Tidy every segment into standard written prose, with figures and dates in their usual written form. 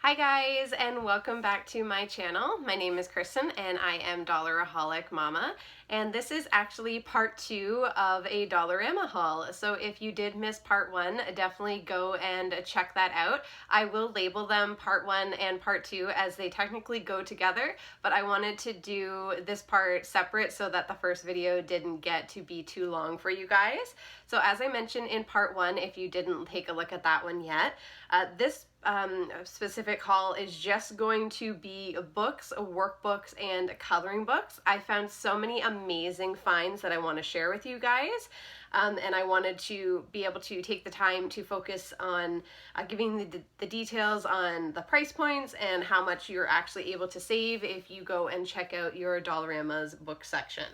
Hi guys, and welcome back to my channel. My name is Kristen and I am Dollaraholic Mama, and this is actually part 2 of a Dollarama haul. So if you did miss part 1, definitely go and check that out. I will label them part 1 and part 2 as they technically go together, but I wanted to do this part separate so that the first video didn't get to be too long for you guys. So as I mentioned in part 1, if you didn't take a look at that one yet, this specific haul is just going to be books, workbooks, and coloring books. I found so many amazing finds that I want to share with you guys, and I wanted to be able to take the time to focus on giving the details on the price points and how much you're actually able to save if you go and check out your Dollarama's book section.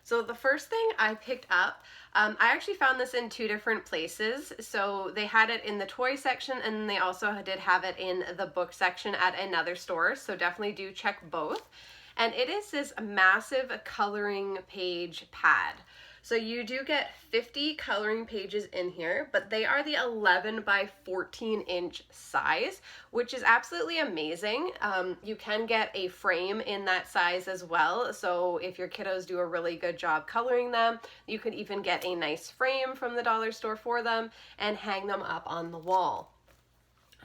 So the first thing I picked up, I actually found this in 2 different places. So they had it in the toy section and they also did have it in the book section at another store. So definitely do check both. And it is this massive coloring page pad. So you do get 50 coloring pages in here, but they are the 11 by 14 inch size, which is absolutely amazing. You can get a frame in that size as well. So if your kiddos do a really good job coloring them, you could even get a nice frame from the dollar store for them and hang them up on the wall.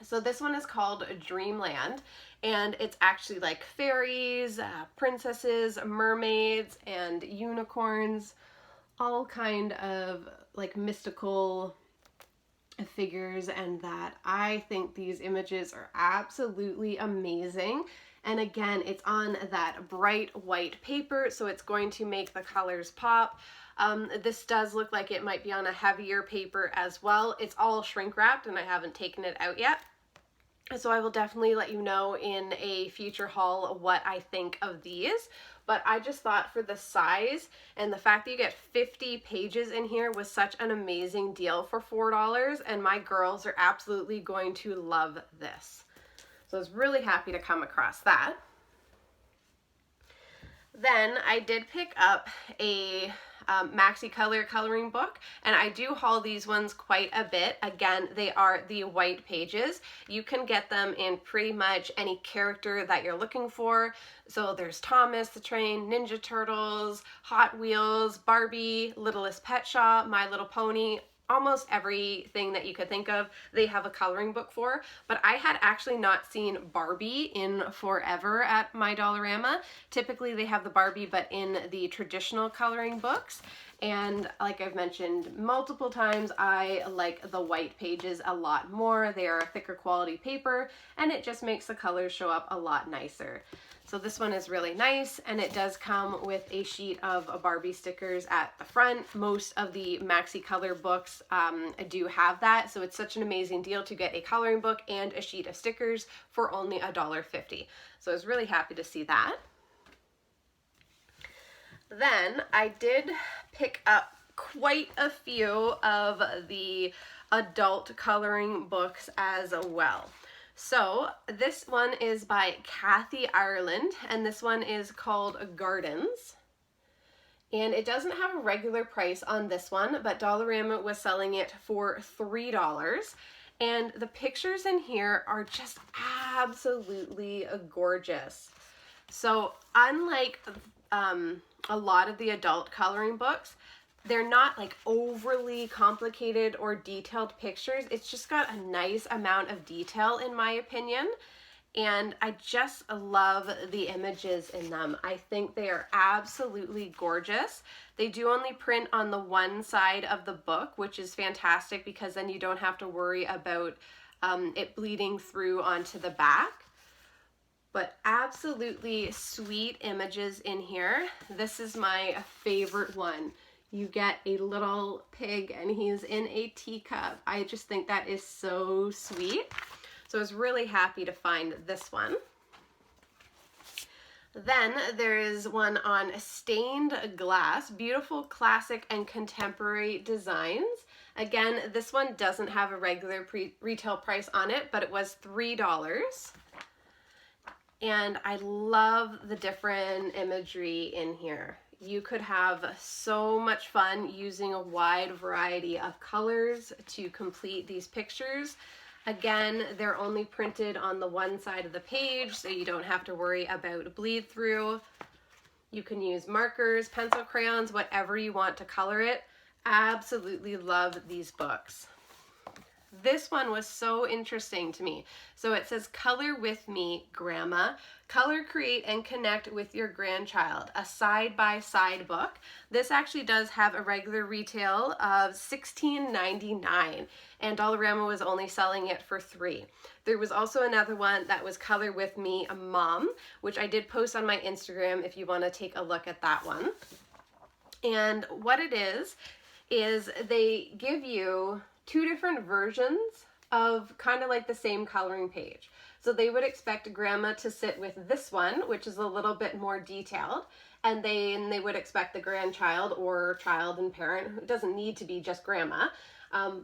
So this one is called Dreamland, and it's actually like fairies, princesses, mermaids, and unicorns, all kind of like mystical figures, and that I think these images are absolutely amazing. And again, it's on that bright white paper, so it's going to make the colors pop. This does look like it might be on a heavier paper as well. It's all shrink wrapped and I haven't taken it out yet. So I will definitely let you know in a future haul what I think of these. But I just thought for the size and the fact that you get 50 pages in here was such an amazing deal for $4, and my girls are absolutely going to love this. So I was really happy to come across that. Then I did pick up a maxi color coloring book, and I do haul these ones quite a bit. Again, they are the white pages. You can get them in pretty much any character that you're looking for. So there's Thomas the Train, Ninja Turtles, Hot Wheels, Barbie, Littlest Pet Shop, My Little Pony. Almost everything that you could think of, they have a coloring book for. But I had actually not seen Barbie in forever at my Dollarama. Typically they have the Barbie, but in the traditional coloring books. And like I've mentioned multiple times, I like the white pages a lot more. They are a thicker quality paper, and it just makes the colors show up a lot nicer. So this one is really nice, and it does come with a sheet of Barbie stickers at the front. Most of the maxi color books do have that, so it's such an amazing deal to get a coloring book and a sheet of stickers for only $1.50. So I was really happy to see that. Then I did pick up quite a few of the adult coloring books as well. So this one is by Kathy Ireland, and this one is called Gardens. And it doesn't have a regular price on this one, but Dollarama was selling it for $3. And the pictures in here are just absolutely gorgeous. So unlike a lot of the adult coloring books, they're not like overly complicated or detailed pictures. It's just got a nice amount of detail in my opinion. And I just love the images in them. I think they are absolutely gorgeous. They do only print on the one side of the book, which is fantastic because then you don't have to worry about it bleeding through onto the back. But absolutely sweet images in here. This is my favorite one. You get a little pig and he's in a teacup. I just think that is so sweet. So I was really happy to find this one. Then there is one on stained glass, beautiful classic and contemporary designs. Again, this one doesn't have a regular retail price on it, but it was $3. And I love the different imagery in here. You could have so much fun using a wide variety of colors to complete these pictures. Again, they're only printed on the one side of the page, so you don't have to worry about bleed through. You can use markers, pencil, crayons, whatever you want to color it. Absolutely love these books. This one was so interesting to me. So it says, Color with Me, Grandma. Color, create, and connect with your grandchild. A side-by-side book. This actually does have a regular retail of $16.99, and Dollarama was only selling it for $3. There was also another one that was Color with Me, Mom, which I did post on my Instagram if you want to take a look at that one. And what it is they give you two different versions of kind of like the same coloring page. So they would expect grandma to sit with this one, which is a little bit more detailed, and then they would expect the grandchild or child and parent, it doesn't need to be just grandma,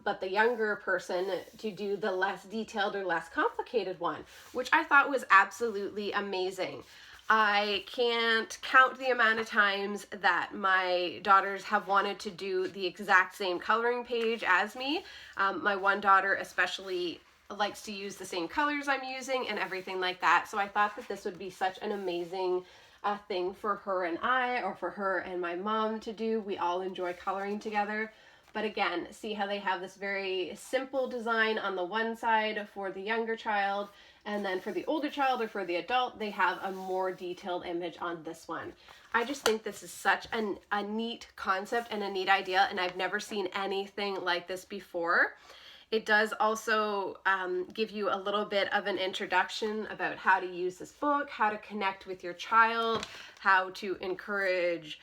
but the younger person to do the less detailed or less complicated one, which I thought was absolutely amazing. I can't count the amount of times that my daughters have wanted to do the exact same coloring page as me. My one daughter especially likes to use the same colors I'm using and everything like that. So I thought that this would be such an amazing thing for her and I, or for her and my mom to do. We all enjoy coloring together. But again, see how they have this very simple design on the one side for the younger child, and then for the older child or for the adult, they have a more detailed image on this one. I just think this is such a neat concept and a neat idea, and I've never seen anything like this before. It does also give you a little bit of an introduction about how to use this book, how to connect with your child, how to encourage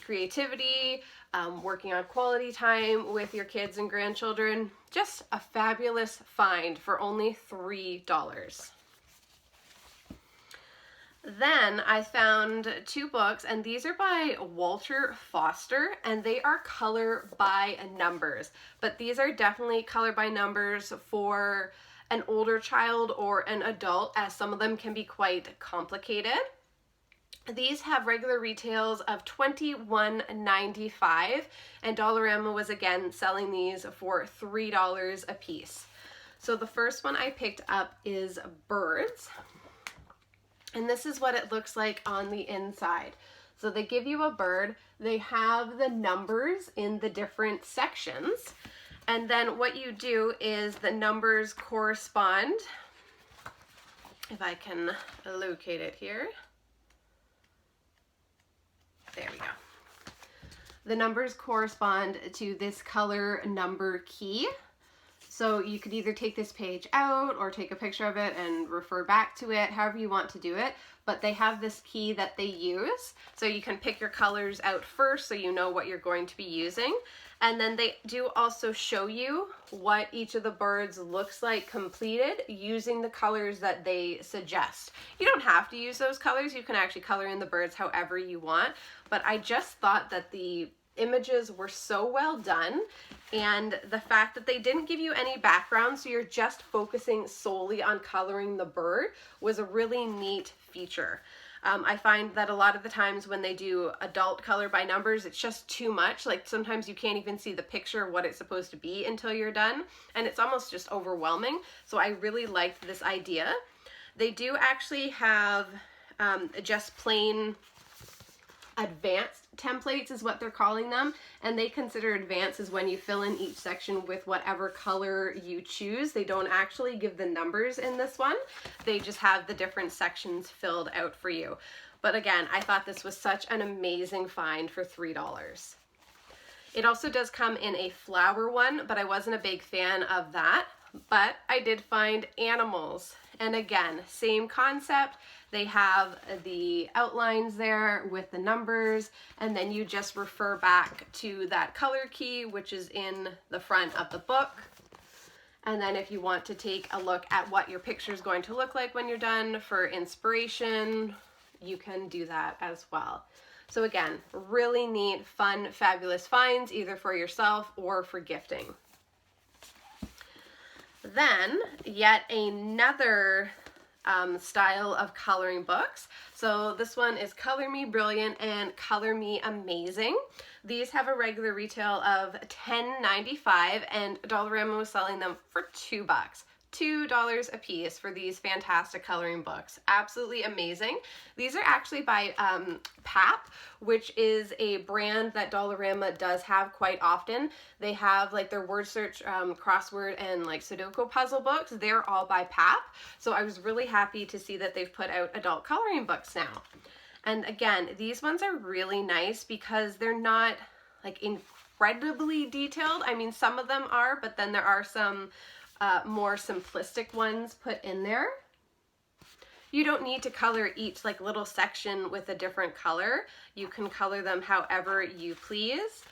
creativity, working on quality time with your kids and grandchildren. Just a fabulous find for only $3. Then I found two books, and these are by Walter Foster, and they are color by numbers. But these are definitely color by numbers for an older child or an adult, as some of them can be quite complicated. These have regular retails of $21.95, and Dollarama was again selling these for $3 a piece. So the first one I picked up is Birds. And this is what it looks like on the inside. So they give you a bird, they have the numbers in the different sections, and then what you do is the numbers correspond, if I can locate it here. There we go. The numbers correspond to this color number key. So you could either take this page out or take a picture of it and refer back to it, however you want to do it. But they have this key that they use. So you can pick your colors out first so you know what you're going to be using. And then they do also show you what each of the birds looks like completed using the colors that they suggest. You don't have to use those colors. You can actually color in the birds however you want. But I just thought that the images were so well done, and the fact that they didn't give you any background, so you're just focusing solely on coloring the bird, was a really neat feature. I find that a lot of the times when they do adult color by numbers, it's just too much. Like sometimes you can't even see the picture of what it's supposed to be until you're done, and it's almost just overwhelming. So I really liked this idea. They do actually have just plain advanced templates is what they're calling them, and they consider advanced as when you fill in each section with whatever color you choose. They don't actually give the numbers in this one. They just have the different sections filled out for you. But again, I thought this was such an amazing find for $3. It also does come in a flower one, but I wasn't a big fan of that. But I did find animals, and again, same concept. They have the outlines there with the numbers, and then you just refer back to that color key, which is in the front of the book. And then if you want to take a look at what your picture is going to look like when you're done for inspiration, you can do that as well. So again, really neat, fun, fabulous finds, either for yourself or for gifting. Then, yet another style of coloring books. So this one is Color Me Brilliant and Color Me Amazing. These have a regular retail of $10.95, and Dollarama was selling them for $2. $2 a piece for these fantastic coloring books. Absolutely amazing. These are actually by PAP, which is a brand that Dollarama does have quite often. They have like their word search, crossword, and like Sudoku puzzle books. They're all by PAP. So I was really happy to see that they've put out adult coloring books now. And again, these ones are really nice because they're not like incredibly detailed. I mean, some of them are, but then there are some more simplistic ones put in there. You don't need to color each like little section with a different color. You can color them however you please.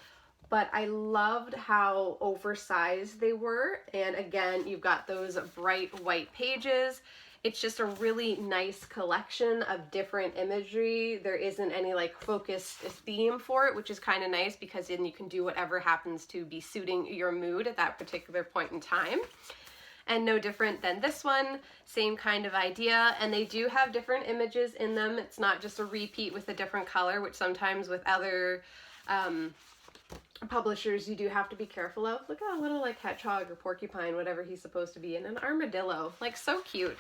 But I loved how oversized they were. And again, you've got those bright white pages. It's just a really nice collection of different imagery. There isn't any like focused theme for it, which is kind of nice because then you can do whatever happens to be suiting your mood at that particular point in time. And no different than this one, same kind of idea. And they do have different images in them. It's not just a repeat with a different color, which sometimes with other publishers you do have to be careful of. Look at a little like hedgehog or porcupine, whatever he's supposed to be, and an armadillo. Like, so cute.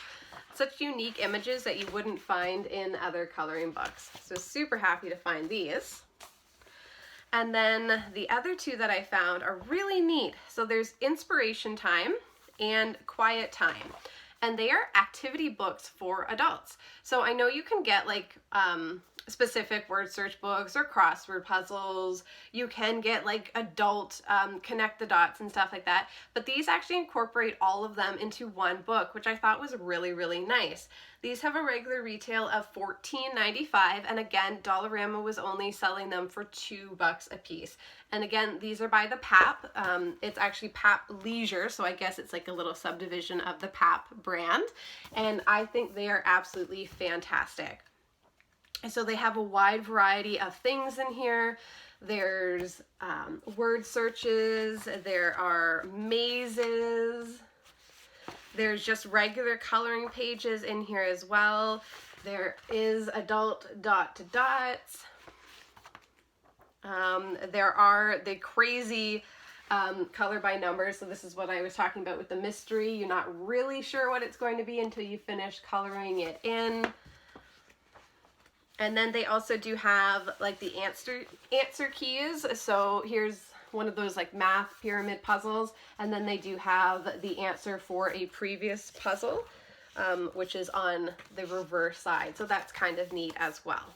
Such unique images that you wouldn't find in other coloring books. So super happy to find these. And then the other two that I found are really neat. So there's Inspiration Time and Quiet Time. And they are activity books for adults. So I know you can get like specific word search books or crossword puzzles. You can get like adult connect the dots and stuff like that. But these actually incorporate all of them into one book, which I thought was really, really nice. These have a regular retail of $14.95, and again, Dollarama was only selling them for $2 a piece. And again, these are by the PAP. It's actually PAP Leisure, so I guess it's like a little subdivision of the PAP brand. And I think they are absolutely fantastic. So they have a wide variety of things in here. There's word searches, there are mazes, there's just regular coloring pages in here as well. There is adult dot to dots. There are the crazy color by numbers. So this is what I was talking about with the mystery. You're not really sure what it's going to be until you finish coloring it in. And then they also do have like the answer keys. So here's one of those like math pyramid puzzles. And then they do have the answer for a previous puzzle, which is on the reverse side. So that's kind of neat as well.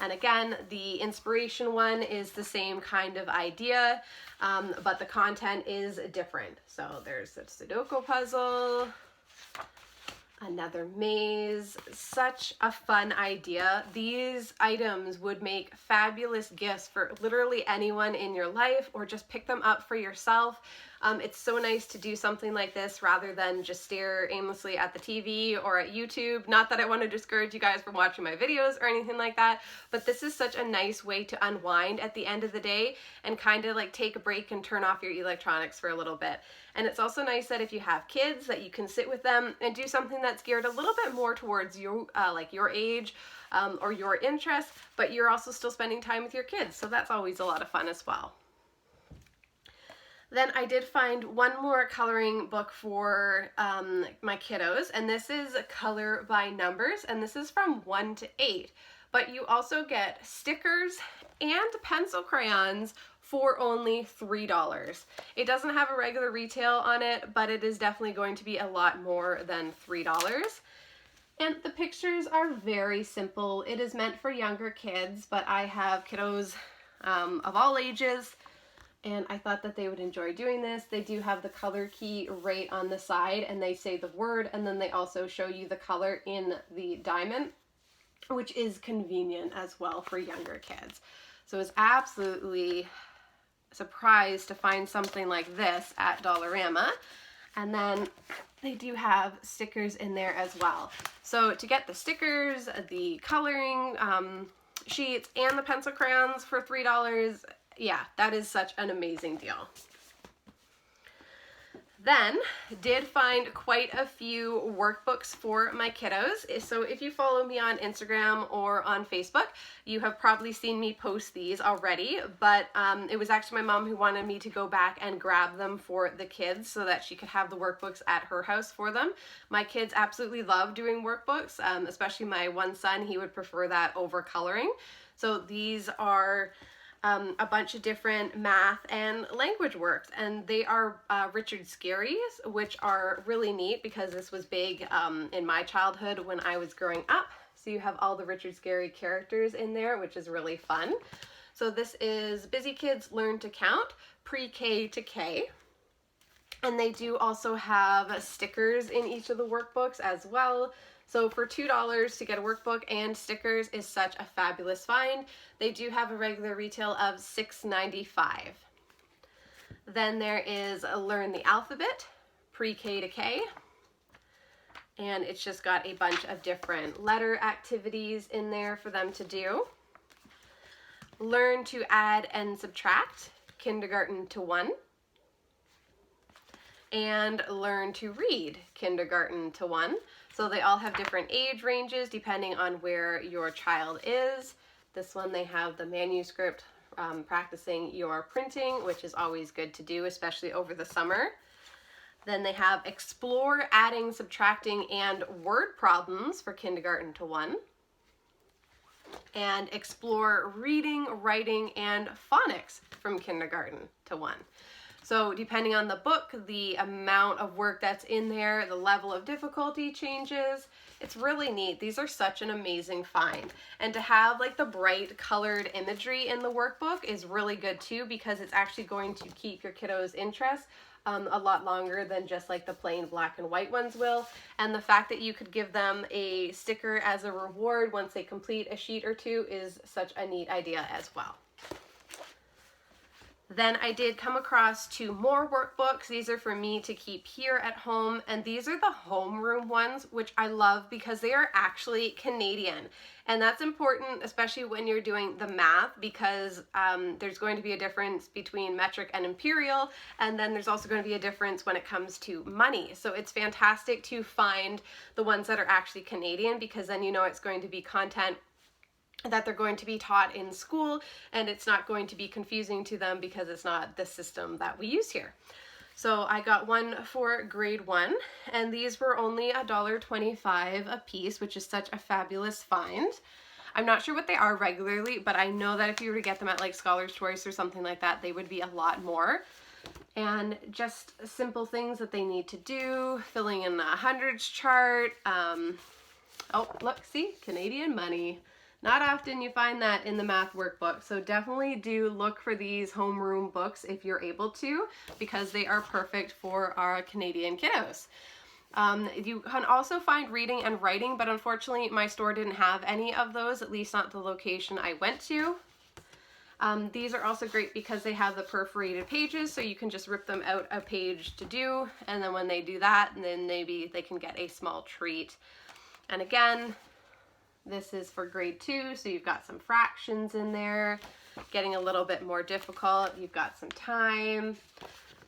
And again, the inspiration one is the same kind of idea, but the content is different. So there's a Sudoku puzzle, another maze. Such a fun idea. These items would make fabulous gifts for literally anyone in your life, or just pick them up for yourself. It's so nice to do something like this rather than just stare aimlessly at the TV or at YouTube. Not that I want to discourage you guys from watching my videos or anything like that, but this is such a nice way to unwind at the end of the day and kind of like take a break and turn off your electronics for a little bit. And it's also nice that if you have kids, that you can sit with them and do something that's geared a little bit more towards you, like your age or your interests, but you're also still spending time with your kids. So that's always a lot of fun as well. Then I did find one more coloring book for my kiddos, and this is Color by Numbers, and this is from 1 to 8. But you also get stickers and pencil crayons for only $3. It doesn't have a regular retail on it, but it is definitely going to be a lot more than $3. And the pictures are very simple. It is meant for younger kids, but I have kiddos of all ages, and I thought that they would enjoy doing this. They do have the color key right on the side, and they say the word, and then they also show you the color in the diamond, which is convenient as well for younger kids. So I was absolutely surprised to find something like this at Dollarama. And then they do have stickers in there as well. So to get the stickers, the coloring sheets, and the pencil crayons for $3, yeah, that is such an amazing deal. Then did find quite a few workbooks for my kiddos. So if you follow me on Instagram or on Facebook, you have probably seen me post these already, but it was actually my mom who wanted me to go back and grab them for the kids so that she could have the workbooks at her house for them. My kids absolutely love doing workbooks, especially my one son. He would prefer that over coloring. So these are a bunch of different math and language works, and they are Richard Scarry's, which are really neat because this was big in my childhood when I was growing up. So you have all the Richard Scarry characters in there, which is really fun. So this is Busy Kids Learn to Count, Pre-K to K. And they do also have stickers in each of the workbooks as well. So for $2 to get a workbook and stickers is such a fabulous find. They do have a regular retail of $6.95. Then there is Learn the Alphabet, Pre-K to K. And it's just got a bunch of different letter activities in there for them to do. Learn to Add and Subtract, Kindergarten to 1. And Learn to Read, Kindergarten to 1. So they all have different age ranges depending on where your child is. This one they have the manuscript practicing your printing, which is always good to do, especially over the summer. Then they have Explore Adding, Subtracting, and Word Problems for Kindergarten to 1. And Explore Reading, Writing, and Phonics from Kindergarten to 1. So depending on the book, the amount of work that's in there, the level of difficulty changes. It's really neat. These are such an amazing find. And to have like the bright colored imagery in the workbook is really good too, because it's actually going to keep your kiddos' interest a lot longer than just like the plain black and white ones will. And the fact that you could give them a sticker as a reward once they complete a sheet or two is such a neat idea as well. Then I did come across 2 more workbooks. These are for me to keep here at home, and these are the homeroom ones, which I love because they are actually Canadian. And that's important, especially when you're doing the math, because there's going to be a difference between metric and imperial, and then there's also going to be a difference when it comes to money. So it's fantastic to find the ones that are actually Canadian, because then you know it's going to be content that they're going to be taught in school, and it's not going to be confusing to them because it's not the system that we use here. So I got one for grade 1, and these were only $1.25 a piece, which is such a fabulous find. I'm not sure what they are regularly, but I know that if you were to get them at like Scholar's Choice or something like that, they would be a lot more. And just simple things that they need to do, filling in the hundreds chart. Oh, look, see, Canadian money. Not often you find that in the math workbook, so definitely do look for these homeroom books if you're able to, because they are perfect for our Canadian kiddos. You can also find reading and writing, but unfortunately my store didn't have any of those, at least not the location I went to. These are also great because they have the perforated pages, so you can just rip them out a page to do, and then when they do that, then maybe they can get a small treat. And again, this is for grade 2, so you've got some fractions in there, getting a little bit more difficult. You've got some time.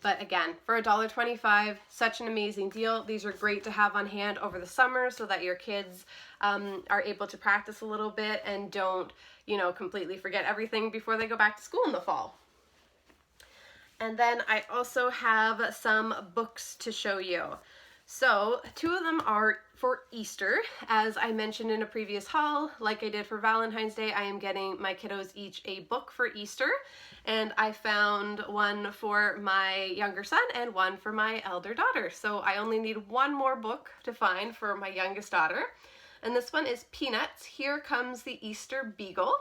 But again, for $1.25, such an amazing deal. These are great to have on hand over the summer so that your kids are able to practice a little bit and don't, completely forget everything before they go back to school in the fall. And then I also have some books to show you. So 2 of them are for Easter. As I mentioned in a previous haul, like I did for Valentine's Day, I am getting my kiddos each a book for Easter. And I found one for my younger son and one for my elder daughter. So I only need one more book to find for my youngest daughter. And this one is Peanuts, Here Comes the Easter Beagle.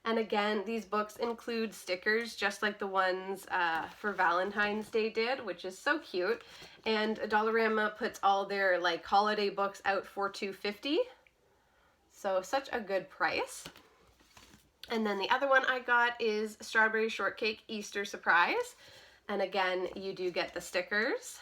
And again, these books include stickers just like the ones for Valentine's Day did, which is so cute. And Dollarama puts all their like holiday books out for $2.50. So such a good price. And then the other one I got is Strawberry Shortcake Easter Surprise. And again, you do get the stickers.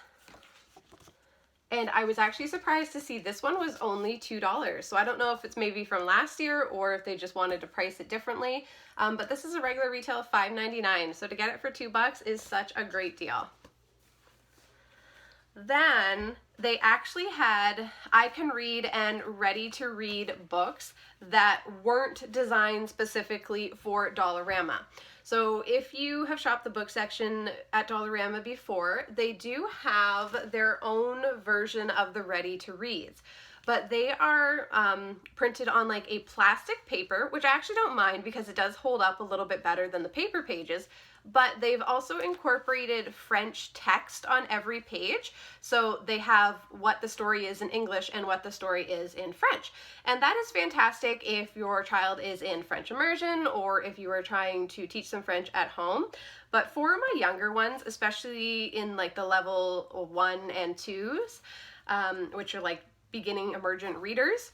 And I was actually surprised to see this one was only $2. So I don't know if it's maybe from last year or if they just wanted to price it differently. But this is a regular retail of $5.99. So to get it for $2 is such a great deal. Then they actually had I Can Read and Ready to Read books that weren't designed specifically for Dollarama. So if you have shopped the book section at Dollarama before, they do have their own version of the Ready to Reads. But they are printed on like a plastic paper, which I actually don't mind because it does hold up a little bit better than the paper pages. But they've also incorporated French text on every page. So they have what the story is in English and what the story is in French. And that is fantastic if your child is in French immersion or if you are trying to teach them French at home. But for my younger ones, especially in like the level 1 and 2s, which are like beginning emergent readers,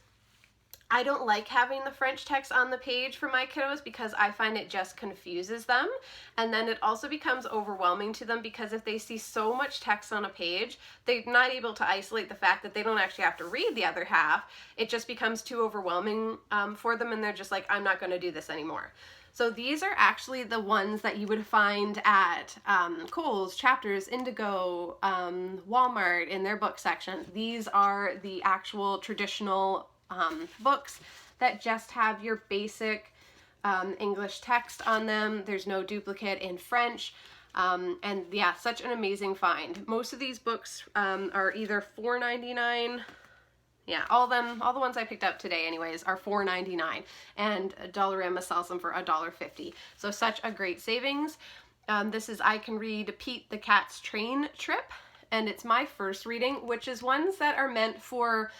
I don't like having the French text on the page for my kiddos because I find it just confuses them. And then it also becomes overwhelming to them because if they see so much text on a page, they're not able to isolate the fact that they don't actually have to read the other half. It just becomes too overwhelming for them, and they're just like, I'm not going to do this anymore. So these are actually the ones that you would find at Kohl's, Chapters, Indigo, Walmart in their book section. These are the actual traditional books that just have your basic English text on them. There's no duplicate in French. And yeah, such an amazing find. Most of these books are either $4.99. Yeah, all the ones I picked up today anyways are $4.99, and Dollarama sells them for $1.50. So such a great savings. This is I Can Read Pete the Cat's Train Trip, and it's my first reading, which is ones that are meant for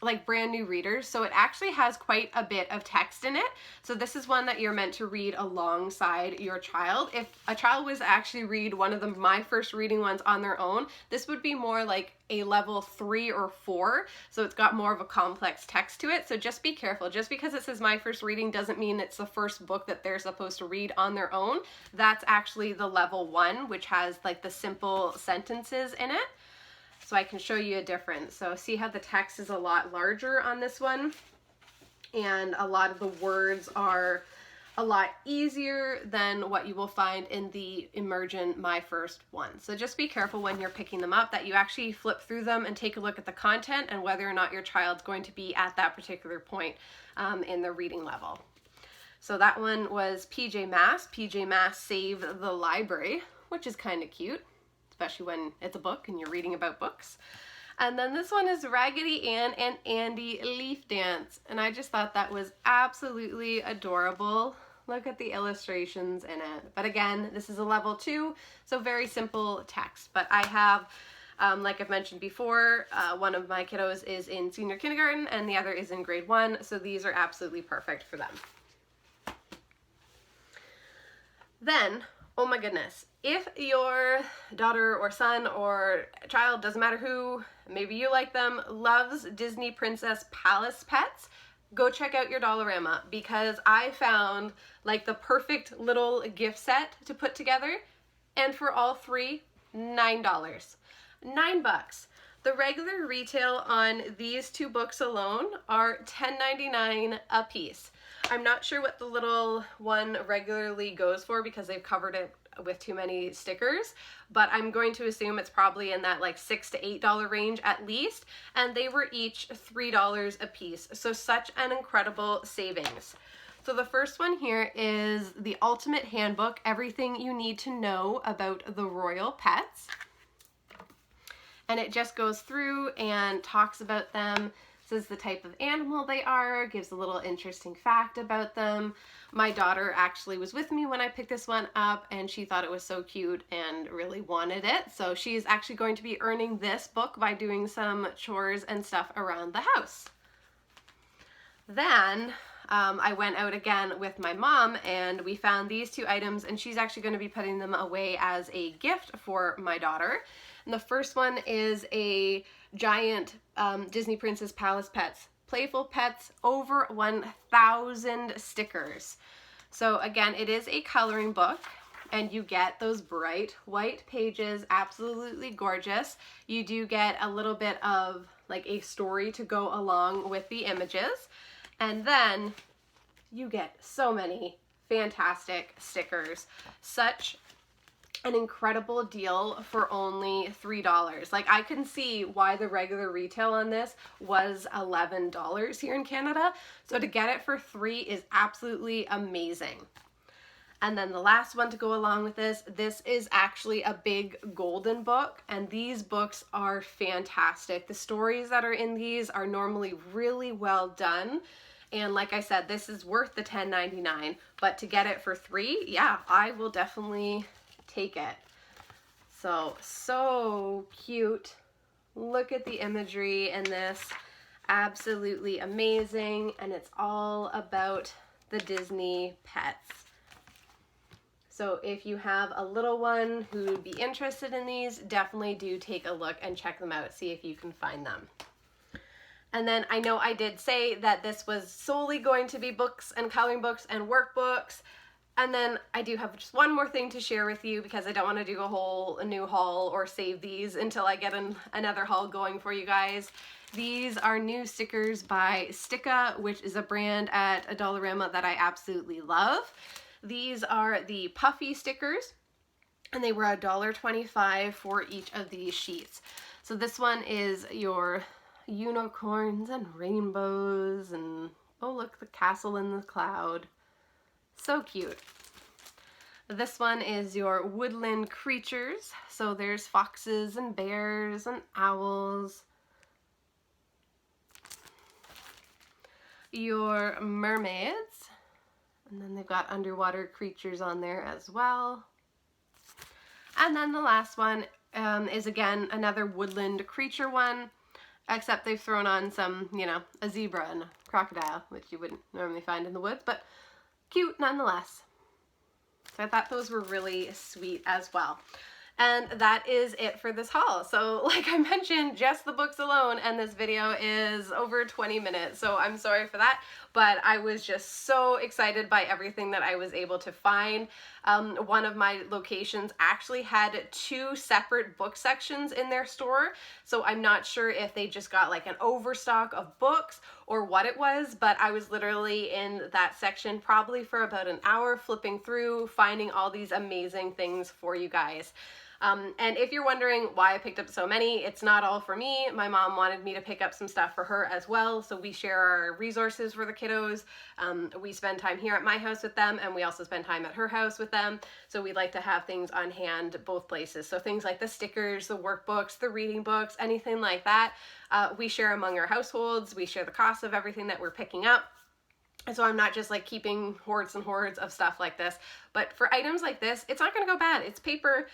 like brand new readers. So it actually has quite a bit of text in it. So this is one that you're meant to read alongside your child. If a child was to actually read one of my first reading ones on their own, this would be more like a level 3 or 4. So it's got more of a complex text to it. So just be careful. Just because it says my first reading doesn't mean it's the first book that they're supposed to read on their own. That's actually the level 1, which has like the simple sentences in it. So I can show you a difference. So see how the text is a lot larger on this one, and a lot of the words are a lot easier than what you will find in the Emergent My First one. So just be careful when you're picking them up that you actually flip through them and take a look at the content and whether or not your child's going to be at that particular point in the reading level. So that one was PJ Masks. PJ Masks Save the Library, which is kind of cute, especially when it's a book and you're reading about books. And then this one is Raggedy Ann and Andy Leaf Dance. And I just thought that was absolutely adorable. Look at the illustrations in it. But again, this is a level 2, so very simple text. But I have, like I've mentioned before, one of my kiddos is in senior kindergarten and the other is in grade 1. So these are absolutely perfect for them. Then, oh my goodness, if your daughter or son or child, doesn't matter who, maybe you like them, loves Disney Princess Palace pets, go check out your Dollarama, because I found like the perfect little gift set to put together, and for all 3, $9. $9. The regular retail on these 2 books alone are $10.99 a piece. I'm not sure what the little one regularly goes for because they've covered it with too many stickers, but I'm going to assume it's probably in that like $6 to $8 range at least, and they were each $3 a piece. So such an incredible savings. So the first one here is the Ultimate Handbook, Everything You Need to Know About the Royal Pets. And it just goes through and talks about them, says the type of animal they are, gives a little interesting fact about them. My daughter actually was with me when I picked this one up, and she thought it was so cute and really wanted it. So she's actually going to be earning this book by doing some chores and stuff around the house. Then I went out again with my mom and we found these 2 items, and she's actually going to be putting them away as a gift for my daughter. And the first one is a giant Disney Princess Palace Pets Playful Pets, over 1,000 stickers. So again, it is a coloring book, and you get those bright white pages, absolutely gorgeous. You do get a little bit of like a story to go along with the images, and then you get so many fantastic stickers. Such an incredible deal for only $3. Like, I can see why the regular retail on this was $11 here in Canada. So to get it for $3 is absolutely amazing. And then the last one to go along with this is actually a big golden book, and these books are fantastic. The stories that are in these are normally really well done. And like I said, this is worth the $10.99, but to get it for $3, yeah, I will definitely take it. So cute. Look at the imagery in this. Absolutely amazing. And it's all about the Disney pets. So if you have a little one who would be interested in these, definitely do take a look and check them out. See if you can find them. And then I know I did say that this was solely going to be books and coloring books and workbooks. And then I do have just one more thing to share with you, because I don't want to do a new haul or save these until I get another haul going for you guys. These are new stickers by Sticka, which is a brand at a Dollarama that I absolutely love. These are the puffy stickers, and they were $1.25 for each of these sheets. So this one is your unicorns and rainbows, and oh look, the castle in the cloud. So cute. This one is your woodland creatures. So there's foxes and bears and owls. Your mermaids. And then they've got underwater creatures on there as well. And then the last one is again another woodland creature one, except they've thrown on some, you know, a zebra and a crocodile, which you wouldn't normally find in the woods, but cute nonetheless. So I thought those were really sweet as well. And that is it for this haul. So like I mentioned, just the books alone, and this video is over 20 minutes. So I'm sorry for that, but I was just so excited by everything that I was able to find. One of my locations actually had 2 separate book sections in their store. So I'm not sure if they just got like an overstock of books or what it was, but I was literally in that section probably for about an hour, flipping through, finding all these amazing things for you guys. And if you're wondering why I picked up so many, it's not all for me. My mom wanted me to pick up some stuff for her as well. So we share our resources for the kiddos. We spend time here at my house with them, and we also spend time at her house with them. So we like to have things on hand both places. So things like the stickers, the workbooks, the reading books, anything like that, we share among our households. We share the cost of everything that we're picking up. And so I'm not just like keeping hordes and hordes of stuff like this, but for items like this, it's not going to go bad. It's paper.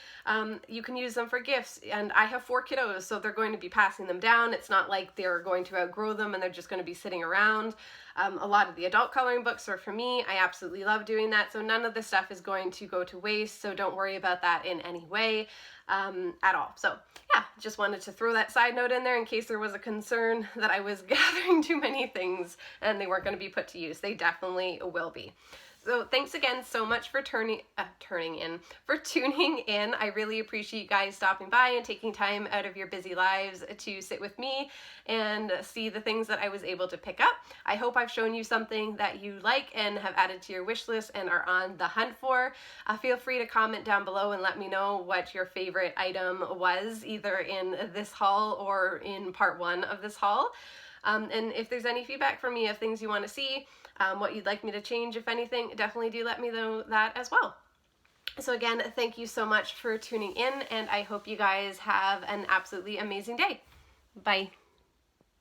You can use them for gifts, and I have 4 kiddos, so they're going to be passing them down. It's not like they're going to outgrow them and they're just going to be sitting around. A lot of the adult coloring books are for me. I absolutely love doing that. So none of this stuff is going to go to waste. So don't worry about that in any way at all. So yeah, just wanted to throw that side note in there in case there was a concern that I was gathering too many things and they weren't going to be put to use. They definitely will be. So thanks again so much for tuning in. I really appreciate you guys stopping by and taking time out of your busy lives to sit with me and see the things that I was able to pick up. I hope I've shown you something that you like and have added to your wish list and are on the hunt for. Feel free to comment down below and let me know what your favorite item was, either in this haul or in part 1 of this haul. And if there's any feedback from me of things you want to see, what you'd like me to change, if anything, definitely do let me know that as well. So again, thank you so much for tuning in, and I hope you guys have an absolutely amazing day. Bye.